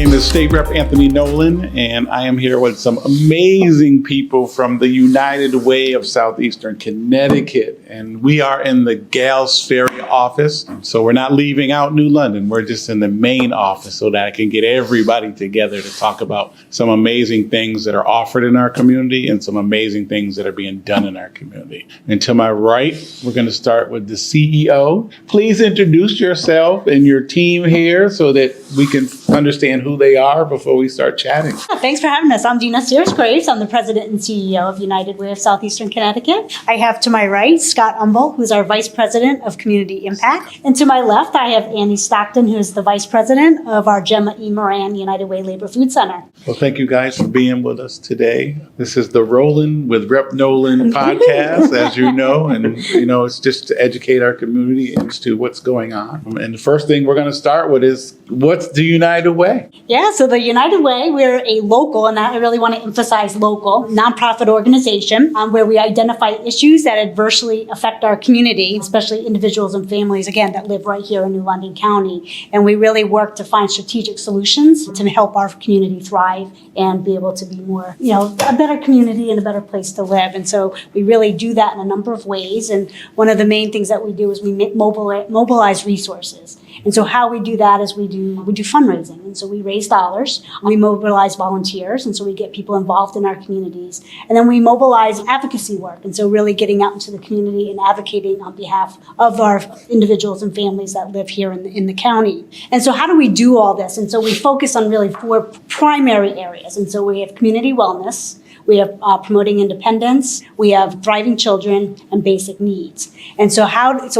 name is State Rep Anthony Nolan, and I am here with some amazing people from the United Way of Southeastern Connecticut. And we are in the Gales Ferry office. So we're not leaving out New London. We're just in the main office so that I can get everybody together to talk about some amazing things that are offered in our community and some amazing things that are being done in our community. And to my right, we're going to start with the CEO. Please introduce yourself and your team here so that we can understand who they are before we start chatting. Thanks for having us. I'm Dina Sears-Graves. I'm the president and CEO of United Way of Southeastern Connecticut. I have to my right Scott Umble, who's our vice president of community impact. And to my left, I have Annie Stockton, who's the vice president of our Gemma E. Moran United Way Labor Food Center. Well, thank you guys for being with us today. This is the Rollin with Rep Nolan podcast, as you know, and it's just to educate our community as to what's going on. And the first thing we're going to start with is, what's the United Way? Yeah, so the United Way, we're a local, and I really want to emphasize local, nonprofit organization where we identify issues that adversely affect our community, especially individuals and families, again, that live right here in New London County. And we really work to find strategic solutions to help our community thrive and be able to be more, a better community and a better place to live. And so we really do that in a number of ways. And one of the main things that we do is we mobilize resources. And so how we do that is we do fundraising. And so we raise dollars, we mobilize volunteers, and so we get people involved in our communities. And then we mobilize advocacy work. And so really getting out into the community and advocating on behalf of our individuals and families that live here in the county. And so how do we do all this? And so we focus on really 4 primary areas. And so we have community wellness, we have promoting independence, we have thriving children, and basic needs. And so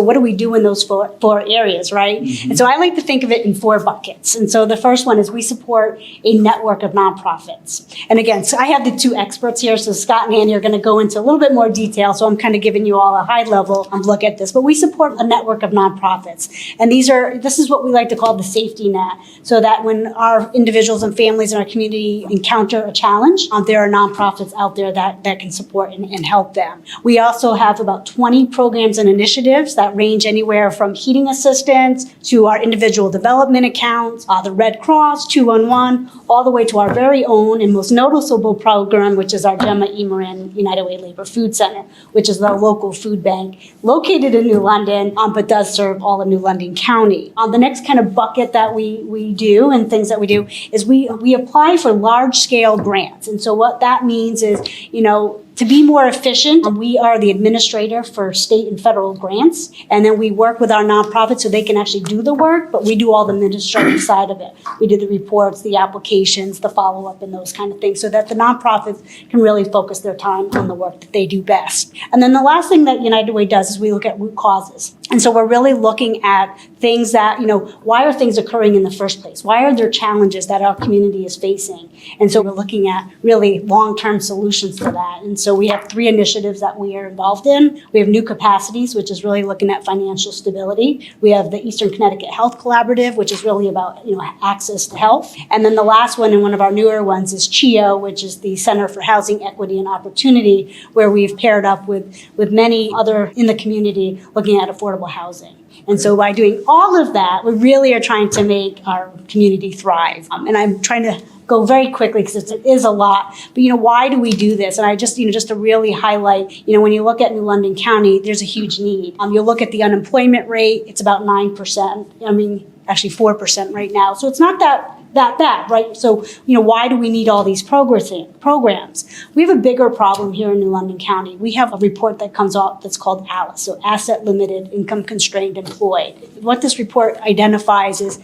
what do we do in those four areas, right? Mm-hmm. And so I like to think of it in 4 buckets. And so the first one is we support a network of nonprofits. And again, so I have the 2 experts here, so Scott and Annie are going to go into a little bit more detail, so I'm kind of giving you all a high level look at this. But we support a network of nonprofits. And this is what we like to call the safety net, so that when our individuals and families in our community encounter a challenge, there are nonprofits out there that can support and help them. We also have about 20 programs and initiatives that range anywhere from heating assistance to our individual development accounts, the Red Cross, 211, all the way to our very own and most noticeable program, which is our Gemma E. Moran United Way Labor Food Center, which is our local food bank located in New London, but does serve all of New London County. The next kind of bucket that we do and things that we do is we apply for large-scale grants. And so what that means is, to be more efficient, we are the administrator for state and federal grants, and then we work with our nonprofits so they can actually do the work, but we do all the administrative side of it. We do the reports, the applications, the follow-up, and those kind of things, so that the nonprofits can really focus their time on the work that they do best. And then the last thing that United Way does is we look at root causes. And so we're really looking at things that, why are things occurring in the first place? Why are there challenges that our community is facing? And so we're looking at really long-term solutions to that. And so we have 3 initiatives that we are involved in. We have New Capacities, which is really looking at financial stability. We have the Eastern Connecticut Health Collaborative, which is really about, access to health. And then the last one, and one of our newer ones, is CHIO, which is the Center for Housing Equity and Opportunity, where we've paired up with many other in the community looking at affordable housing. And so by doing all of that, we really are trying to make our community thrive. And I'm trying to go very quickly because it is a lot. But, why do we do this? And I just to really highlight, when you look at New London County, there's a huge need. You look at the unemployment rate, it's about 9%. Actually 4% right now. So it's not that bad, right? So, why do we need all these programs? We have a bigger problem here in New London County. We have a report that comes out that's called ALICE, so Asset Limited Income Constrained Employed. What this report identifies is,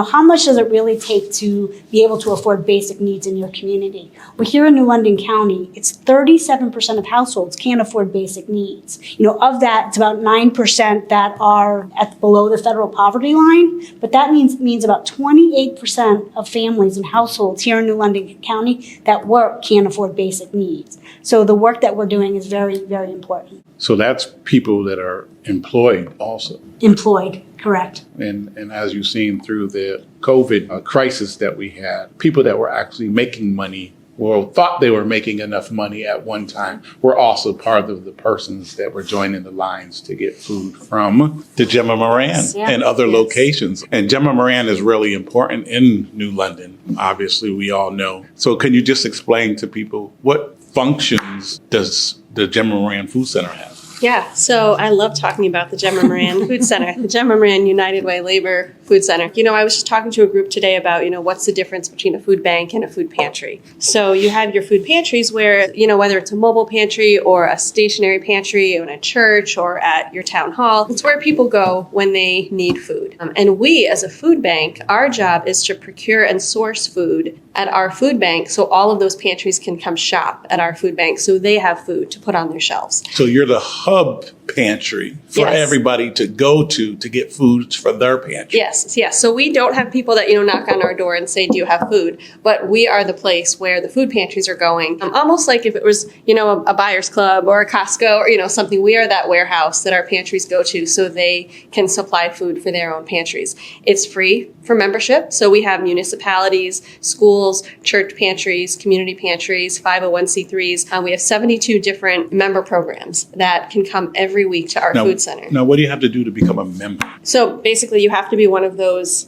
how much does it really take to be able to afford basic needs in your community? Well, here in New London County, it's 37% of households can't afford basic needs. Of that, it's about 9% that are below the federal poverty line, but that means about 28% of families and households here in New London County that work can't afford basic needs. So the work that we're doing is very, very important. So that's people that are employed also. Employed, correct. And as you've seen through the COVID crisis that we had, people that were actually making money thought they were making enough money at one time were also part of the persons that were joining the lines to get food from the Gemma Moran and other locations. And Gemma Moran is really important in New London, obviously, we all know. So can you just explain to people what functions does the Gemma Moran Food Center have? Yeah, so I love talking about the Gemma Moran Food Center, the Gemma Moran United Way Labor Food Center. I was just talking to a group today about, what's the difference between a food bank and a food pantry. So you have your food pantries where, whether it's a mobile pantry or a stationary pantry in a church or at your town hall, it's where people go when they need food. And we, as a food bank, our job is to procure and source food at our food bank so all of those pantries can come shop at our food bank so they have food to put on their shelves. So you're the hub pantry for everybody to go to get foods for their pantry. Yes. So we don't have people that, knock on our door and say, do you have food? But we are the place where the food pantries are going. Almost like if it was, a buyer's club or a Costco or, something, we are that warehouse that our pantries go to so they can supply food for their own pantries. It's free for membership. So we have municipalities, schools, church pantries, community pantries, 501c3s. We have 72 different member programs that can come every week to our food center. Now, what do you have to do to become a member? So basically, you have to be one of those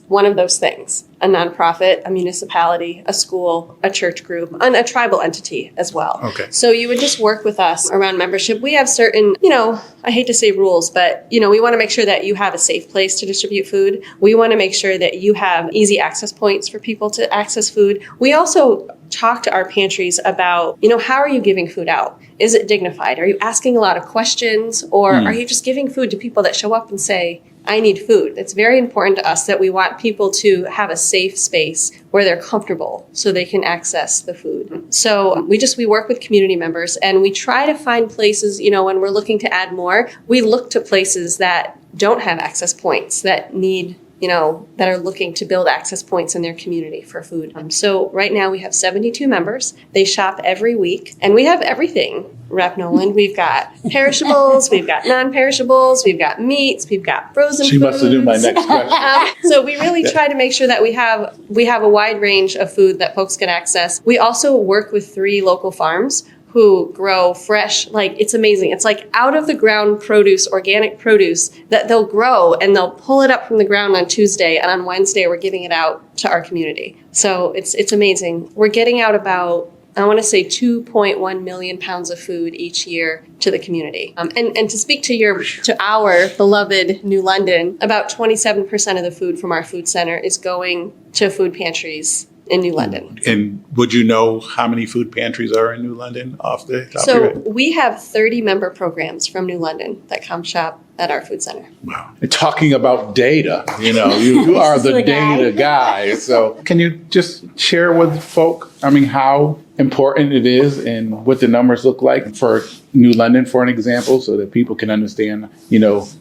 things. A nonprofit, a municipality, a school, a church group, and a tribal entity as well. Okay. So you would just work with us around membership. We have certain, I hate to say rules, but, we want to make sure that you have a safe place to distribute food. We want to make sure that you have easy access points for people to access food. We also talk to our pantries about, how are you giving food out? Is it dignified? Are you asking a lot of questions? Or are you just giving food to people that show up and say, I need food? It's very important to us that we want people to have a safe space where they're comfortable so they can access the food. So we work with community members and we try to find places, when we're looking to add more, we look to places that don't have access points, that need that are looking to build access points in their community for food. So right now we have 72 members. They shop every week and we have everything. Rep Nolan, we've got perishables, we've got non-perishables, we've got meats, we've got frozen She foods. must have done my next question. So we really try to make sure that we have a wide range of food that folks can access. We also work with 3 local farms who grow fresh, it's amazing. It's like out of the ground produce, organic produce that they'll grow and they'll pull it up from the ground on Tuesday, and on Wednesday we're giving it out to our community. So it's amazing. We're getting out about, I want to say 2.1 million pounds of food each year to the community. And to speak to our beloved New London, about 27% of the food from our food center is going to food pantries in New London. And would you know how many food pantries are in New London off the top of your head? We have 30 member programs from New London that come shop at our food center. Wow. And talking about data, you are the data guy. So can you just share with folk, how important it is and what the numbers look like for New London, for an example, so that people can understand,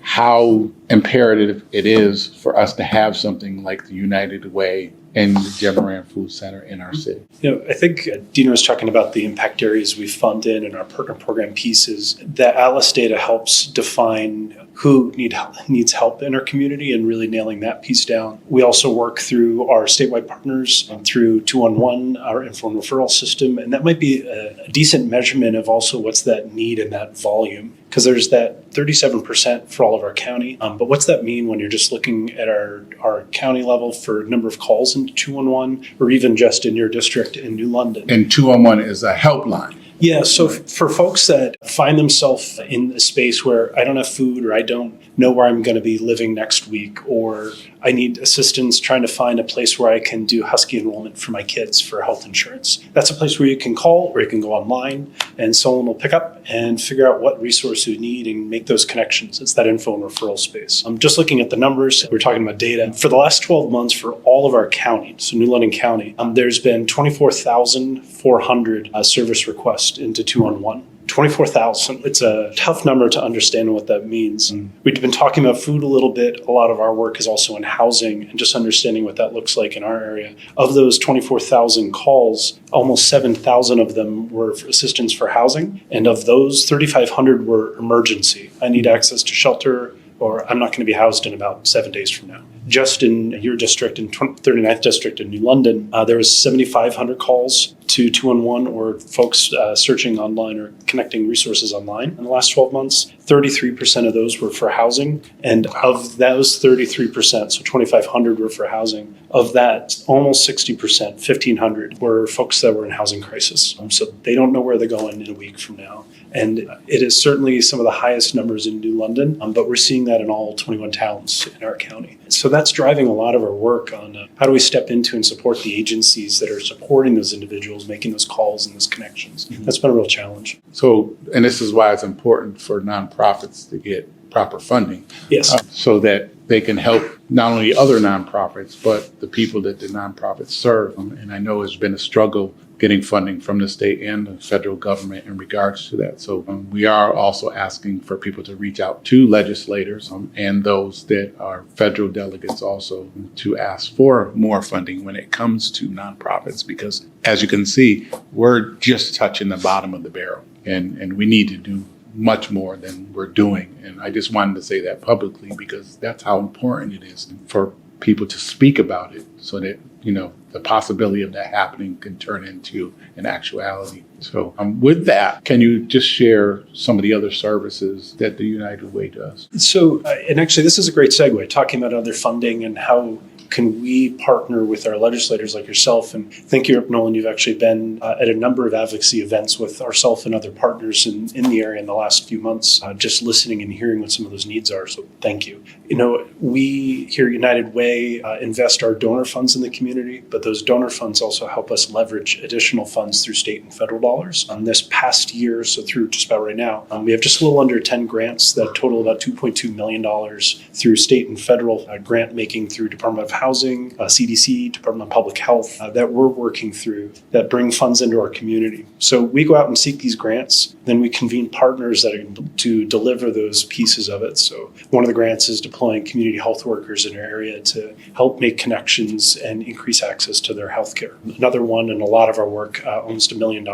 how imperative it is for us to have something like the United Way and the Gemma Moran Food Center in our city. I think Dina was talking about the impact areas we fund in and our partner program pieces. That Atlas data helps define who needs help in our community and really nailing that piece down. We also work through our statewide partners, through 211, our informed referral system, and that might be a decent measurement of also what's that need and that volume. Because there's that 37% for all of our county. But what's that mean when you're just looking at our county level for number of calls into 211 or even just in your district in New London? And 211 is a helpline. Yeah, so for folks that find themselves in a space where I don't have food or I don't know where I'm going to be living next week, or I need assistance trying to find a place where I can do Husky enrollment for my kids for health insurance. That's a place where you can call or you can go online and someone will pick up and figure out what resource you need and make those connections. It's that info and referral space. I'm just looking at the numbers. We're talking about data. For the last 12 months for all of our counties, so New London County, there's been 24,400 service requests into 211. 24,000. It's a tough number to understand what that means. We've been talking about food a little bit. A lot of our work is also in housing and just understanding what that looks like in our area. Of those 24,000 calls, almost 7,000 of them were for assistance for housing. And of those, 3,500 were emergency. I need access to shelter, or I'm not going to be housed in about 7 days from now. just in your district, in 39th District in New London, there was 7,500 calls to 211 or folks searching online or connecting resources online in the last 12 months. 33% of those were for housing. And of those 33%, so 2,500 were for housing. Of that, almost 60%, 1,500, were folks that were in housing crisis. So they don't know where they're going in a week from now. And it is certainly some of the highest numbers in New London, but we're seeing that in all 21 towns in our county. So that's driving a lot of our work on how do we step into and support the agencies that are supporting those individuals, making those calls and those connections. That's been a real challenge. So, and this is why it's important for nonprofits to get proper funding. Yes. So that they can help not only other nonprofits, but the people that the nonprofits serve. And I know it's been a struggle getting funding from the state and the federal government in regards to that. So we are also asking for people to reach out to legislators and those that are federal delegates also to ask for more funding when it comes to nonprofits, because as you can see, we're just touching the bottom of the barrel, and we need to do much more than we're doing. And I just wanted to say that publicly because that's how important it is for people to speak about it so that, you know, the possibility of that happening can turn into an actuality. So with that, can you just share some of the other services that the United Way does? So, and actually this is a great segue, talking about other funding and how can we partner with our legislators like yourself? And thank you, Nolan. You've actually been at a number of advocacy events with ourselves and other partners in the area in the last few months, just listening and hearing what some of those needs are. So thank you. You know, we here at United Way invest our donor funds in the community, but those donor funds also help us leverage additional funds through state and federal dollars. This past year, so through just about right now, we have just a little under 10 grants that total about $2.2 million through state and federal grant making through Department of Housing, CDC, Department of Public Health, that we're working through that bring funds into our community. So we go out and seek these grants, then we convene partners that are to deliver those pieces of it. So one of the grants is deploying community health workers in our area to help make connections and increase access to their health care. Another one, and a lot of our work, almost $1 million,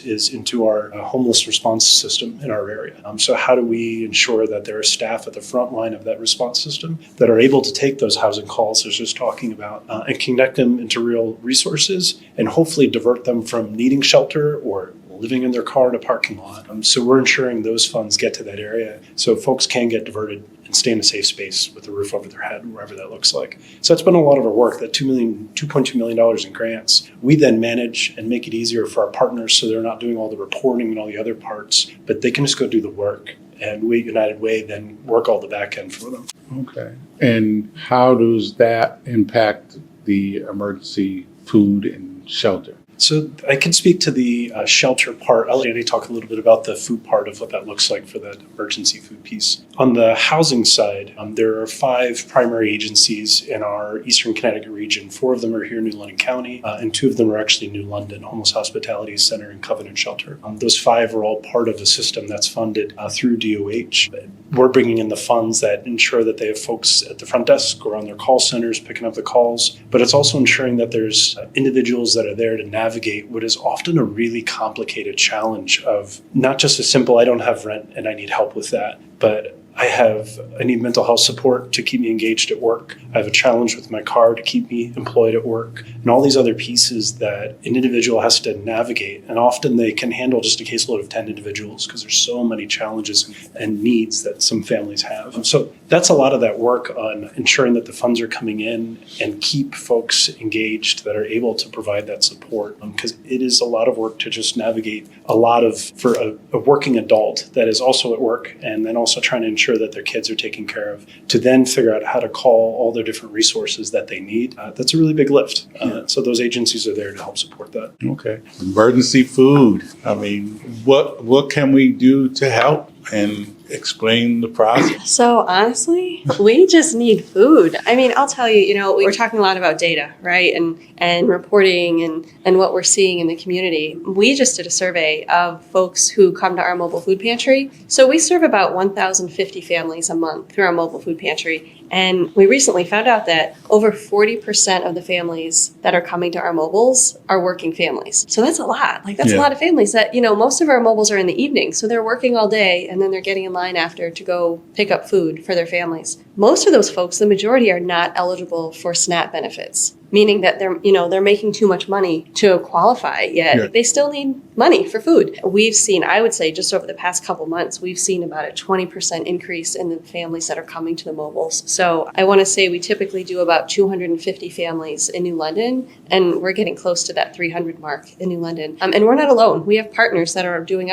is into our homeless response system in our area. So how do we ensure that there are staff at the front line of that response system that are able to take those housing calls, as just talking about, and connect them into real resources and hopefully divert them from needing shelter or living in their car in a parking lot. So we're ensuring those funds get to that area so folks can get diverted and stay in a safe space with a roof over their head, wherever that looks like. So that's been a lot of our work, that $2.2 million in grants. We then manage and make it easier for our partners so they're not doing all the reporting and all the other parts, but they can just go do the work. And we at United Way then work all the back end for them. Okay. And how does that impact the emergency food and shelter? So I can speak to the shelter part. I'll let Andy talk a little bit about the food part of what that looks like for that emergency food piece. On the housing side, there are 5 primary agencies in our Eastern Connecticut region. 4 of them are here in New London County, and 2 of them are actually New London, Homeless Hospitality Center and Covenant Shelter. Those 5 are all part of a system that's funded through DOH. We're bringing in the funds that ensure that they have folks at the front desk or on their call centers picking up the calls, but it's also ensuring that there's individuals that are there to navigate what is often a really complicated challenge of not just a simple, I don't have rent and I need help with that, but I need mental health support to keep me engaged at work. I have a challenge with my car to keep me employed at work, and all these other pieces that an individual has to navigate. And often they can handle just a caseload of 10 individuals because there's so many challenges and needs that some families have. So that's a lot of that work on ensuring that the funds are coming in and keep folks engaged that are able to provide that support, because it is a lot of work to just navigate for a working adult that is also at work and then also trying to ensure that their kids are taken care of, to then figure out how to call all their different resources that they need. That's a really big lift. So those agencies are there to help support that. Okay. Emergency food. I mean, what can we do to help and explain the process? So honestly, we just need food. I mean, I'll tell you, we're talking a lot about data, right? And reporting and what we're seeing in the community. We just did a survey of folks who come to our mobile food pantry. So we serve about 1,050 families a month through our mobile food pantry. And we recently found out that over 40% of the families that are coming to our mobiles are working families. So that's a lot. That's a lot of families that, most of our mobiles are in the evening. So they're working all day and then they're getting in line after to go pick up food for their families. Most of those folks, the majority, are not eligible for SNAP benefits, meaning that they're making too much money to qualify, yet they still need money for food. We've seen, I would say, just over the past couple months, we've seen about a 20% increase in the families that are coming to the mobiles. So I want to say we typically do about 250 families in New London, and we're getting close to that 300 mark in New London. And we're not alone. We have partners that are doing,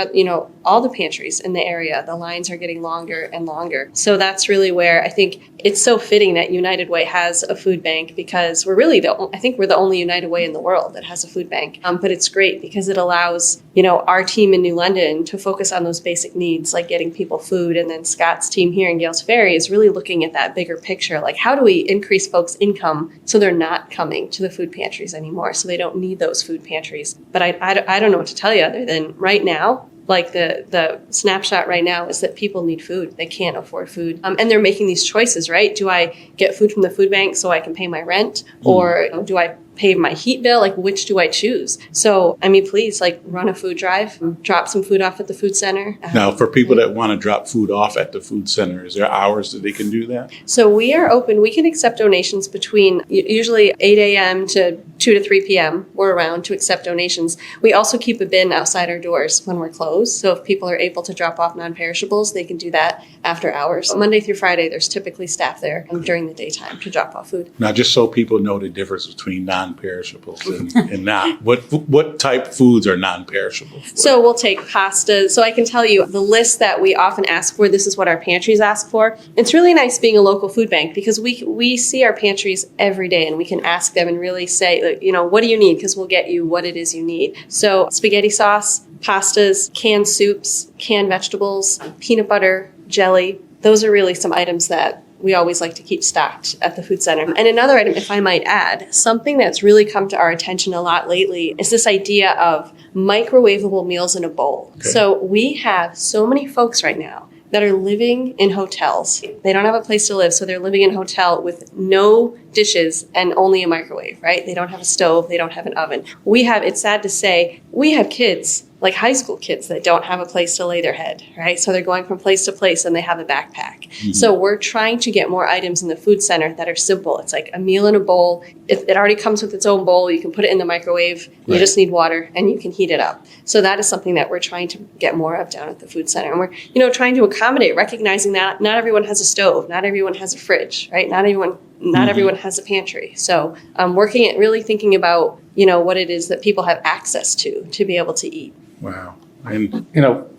all the pantries in the area. The lines are getting longer and longer. So that's really where I think it's so fitting that United Way has a food bank, because we're really I think we're the only United Way in the world that has a food bank. But it's great because it allows, our team in New London to focus on those basic needs, like getting people food. And then Scott's team here in Gales Ferry is really looking at that bigger picture. Like, how do we increase folks' income so they're not coming to the food pantries anymore, so they don't need those food pantries? But I don't know what to tell you other than right now, like the snapshot right now is that people need food. They can't afford food. And they're making these choices, right? Do I get food from the food bank so I can pay my rent? Or do I pay my heat bill? Like, which do I choose? So, please, run a food drive, drop some food off at the food center. Now, for people that want to drop food off at the food center, is there hours that they can do that? So we are open. We can accept donations between usually 8 a.m. to 2 to 3 p.m. We're around to accept donations. We also keep a bin outside our doors when we're closed. So if people are able to drop off non-perishables, they can do that after hours. Monday through Friday, there's typically staff there during the daytime to drop off food. Now, just so people know the difference between non-perishables and not. What type foods are non-perishable? So we'll take pastas. So I can tell you the list that we often ask for, this is what our pantries ask for. It's really nice being a local food bank because we see our pantries every day and we can ask them and really say, what do you need? Because we'll get you what it is you need. So spaghetti sauce, pastas, canned soups, canned vegetables, peanut butter, jelly. Those are really some items that we always like to keep stocked at the food center. And another item, if I might add, something that's really come to our attention a lot lately is this idea of microwavable meals in a bowl. Okay. So we have so many folks right now that are living in hotels. They don't have a place to live, so they're living in a hotel with no dishes and only a microwave, right? They don't have a stove, they don't have an oven. It's sad to say, we have kids, like high school kids, that don't have a place to lay their head, right? So they're going from place to place and they have a backpack. Mm-hmm. So we're trying to get more items in the food center that are simple. It's like a meal in a bowl. It already comes with its own bowl. You can put it in the microwave. Right. You just need water and you can heat it up. So that is something that we're trying to get more of down at the food center. And we're, trying to accommodate, recognizing that not everyone has a stove, not everyone has a fridge, right? Not everyone has a pantry. So working at really thinking about, what it is that people have access to be able to eat. Wow. And,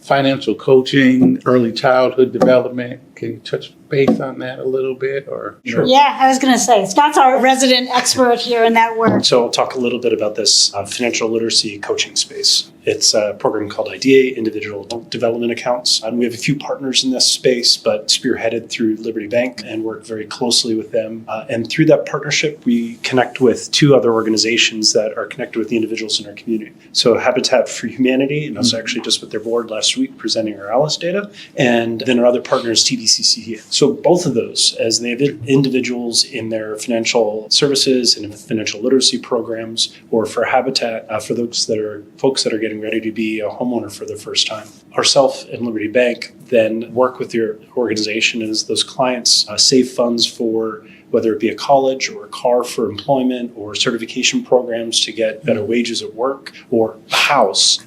financial coaching, early childhood development, can you touch base on that a little bit? Or Sure. Yeah, I was going to say, Scott's our resident expert here in that work. So I'll talk a little bit about this financial literacy coaching space. It's a program called IDEA, Individual Development Accounts. And we have a few partners in this space, but spearheaded through Liberty Bank and work very closely with them. And through that partnership, we connect with two other organizations that are connected with the individuals in our community. So Habitat for Humanity, and I was actually just with their board last week presenting our ALICE data. And then our other partner is TDCC. So both of those, as they have individuals in their financial services and financial literacy programs, or for Habitat, for those that are folks that are getting ready to be a homeowner for the first time. Ourself and Liberty Bank then work with your organization as those clients save funds for whether it be a college or a car for employment or certification programs to get better wages at work or a house.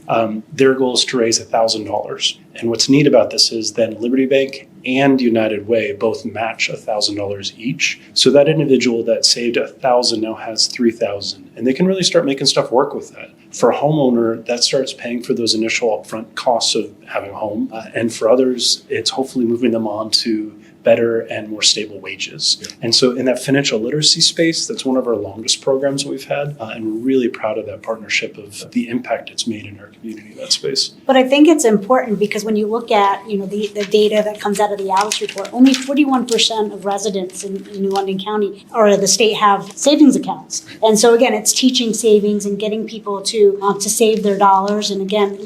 Their goal is to raise $1,000. And what's neat about this is then Liberty Bank and United Way both match $1,000 each. So that individual that saved $1,000 now has $3,000, and they can really start making stuff work with that. For a homeowner, that starts paying for those initial upfront costs of having a home. And for others, it's hopefully moving them on to better and more stable wages. Yeah. And so in that financial literacy space, that's one of our longest programs that we've had. And we're really proud of that partnership of the impact it's made in our community, that space. But I think it's important because when you look at, the data that comes out of the ALICE report, only 41% of residents in New London County or the state have savings accounts. And so again, it's teaching savings and getting people to save their dollars. And again,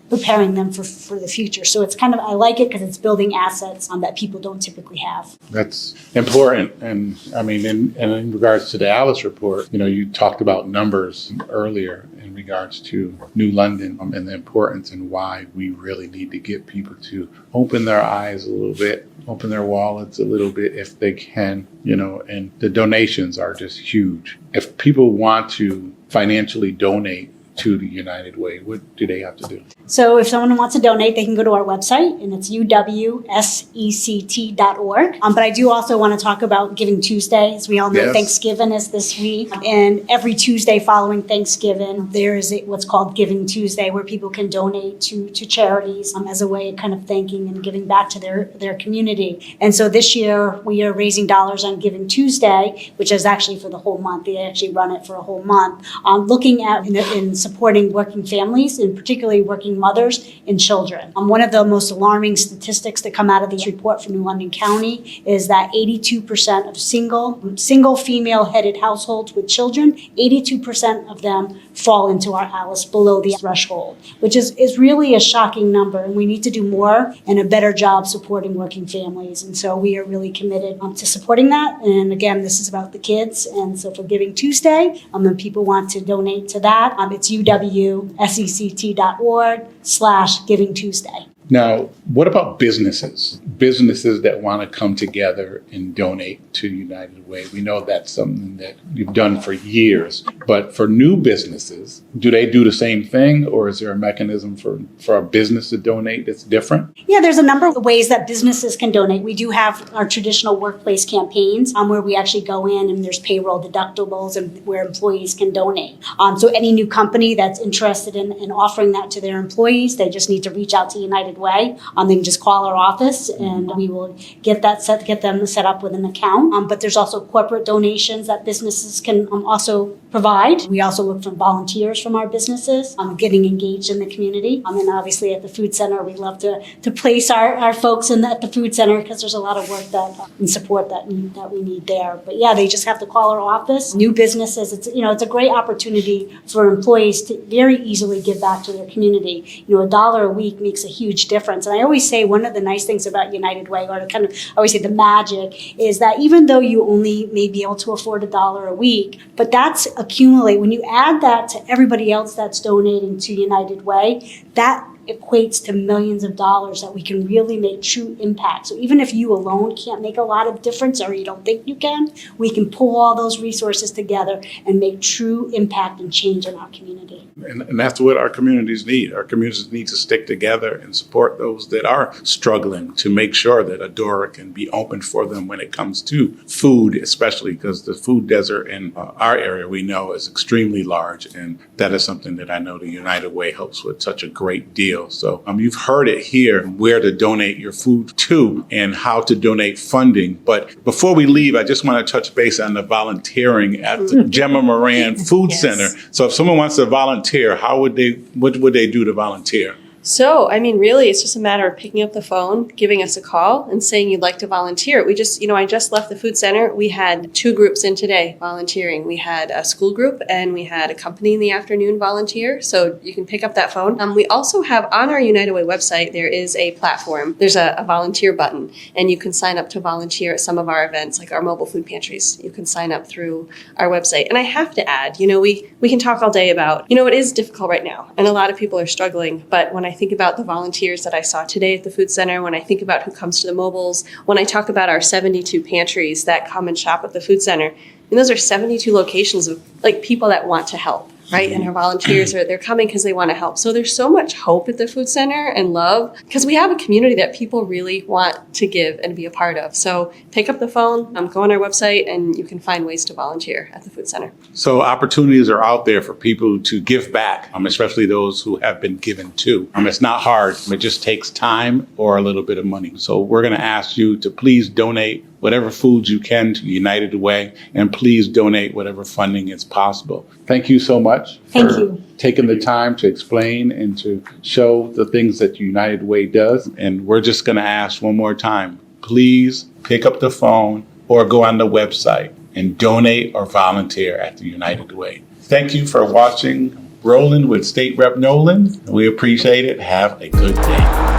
preparing them for the future. So it's I like it because it's building assets that people don't typically typically have. That's important. And I mean, in regards to the Alice report, you talked about numbers earlier in regards to New London and the importance and why we really need to get people to open their eyes a little bit, open their wallets a little bit if they can, and the donations are just huge. If people want to financially donate to the United Way, what do they have to do? So if someone wants to donate, they can go to our website, and it's uwsect.org. But I do also want to talk about Giving Tuesday. As we all know, Yes. Thanksgiving is this week. And every Tuesday following Thanksgiving, there is what's called Giving Tuesday, where people can donate to charities as a way of kind of thanking and giving back to their community. And so this year, we are raising dollars on Giving Tuesday, which is actually for the whole month. They actually run it for a whole month, looking at in supporting working families, and particularly working mothers and children. One of the most alarming statistics that come out of this report from New London County is that 82% of single female-headed households with children, 82% of them fall into our Alice below the threshold, which is really a shocking number. And we need to do more and a better job supporting working families. And so we are really committed to supporting that. And again, this is about the kids. And so for Giving Tuesday, and people want to donate to that, it's uwsect.org/Giving Tuesday. Now, what about businesses? Businesses that want to come together and donate to United Way. We know that's something that you've done for years. But for new businesses, do they do the same thing, or is there a mechanism for a business to donate that's different? Yeah, there's a number of ways that businesses can donate. We do have our traditional workplace campaigns where we actually go in and there's payroll deductibles and where employees can donate. So any new company that's interested in offering that to their employees, they just need to reach out to United Way. They can just call our office and we will get them set up with an account. But there's also corporate donations that businesses can also provide. We also look for volunteers from our businesses, getting engaged in the community. And obviously at the food center, we love to place our folks at the food center because there's a lot of work and support that we need there. But yeah, they just have to call our office. New businesses, it's a great opportunity for employees to very easily give back to their community. $1 a week makes a huge difference. And I always say one of the nice things about United Way, or I always say the magic, is that even though you only may be able to afford $1 a week, but that's accumulate. When you add that to everybody else that's donating to United Way, that equates to millions of dollars that we can really make true impact. So even if you alone can't make a lot of difference, or you don't think you can, we can pull all those resources together and make true impact and change in our community. And that's what our communities need. Our communities need to stick together and support those that are struggling to make sure that a door can be opened for them when it comes to food, especially because the food desert in our area we know is extremely large. And that is something that I know the United Way helps with such a great deal. So you've heard it here, where to donate your food to and how to donate funding. But before we leave, I just want to touch base on the volunteering at the Gemma Moran Food Yes. Center. So if someone wants to volunteer, what would they do to volunteer? So, really, it's just a matter of picking up the phone, giving us a call, and saying you'd like to volunteer. I just left the food center. We had 2 groups in today volunteering. We had a school group and we had a company in the afternoon volunteer. So you can pick up that phone. We also have on our United Way website, there is a platform. There's a volunteer button, and you can sign up to volunteer at some of our events, like our mobile food pantries. You can sign up through our website. And I have to add, we can talk all day about, it is difficult right now, and a lot of people are struggling. But when I think about the volunteers that I saw today at the food center, when I think about who comes to the mobiles, when I talk about our 72 pantries that come and shop at the food center, and those are 72 locations of people that want to help, right? And our volunteers they're coming because they want to help. So there's so much hope at the food center and love, because we have a community that people really want to give and be a part of. So pick up the phone, go on our website, and you can find ways to volunteer at the food center. So opportunities are out there for people to give back, especially those who have been given to. It's not hard. It just takes time or a little bit of money. So we're going to ask you to please donate whatever food you can to United Way, and please donate whatever funding is possible. Thank you so much for taking the time to explain and to show the things that United Way does. And we're just going to ask one more time, please pick up the phone or go on the website and donate or volunteer at the United Way. Thank you for watching Rollin with State Rep Nolan. We appreciate it. Have a good day.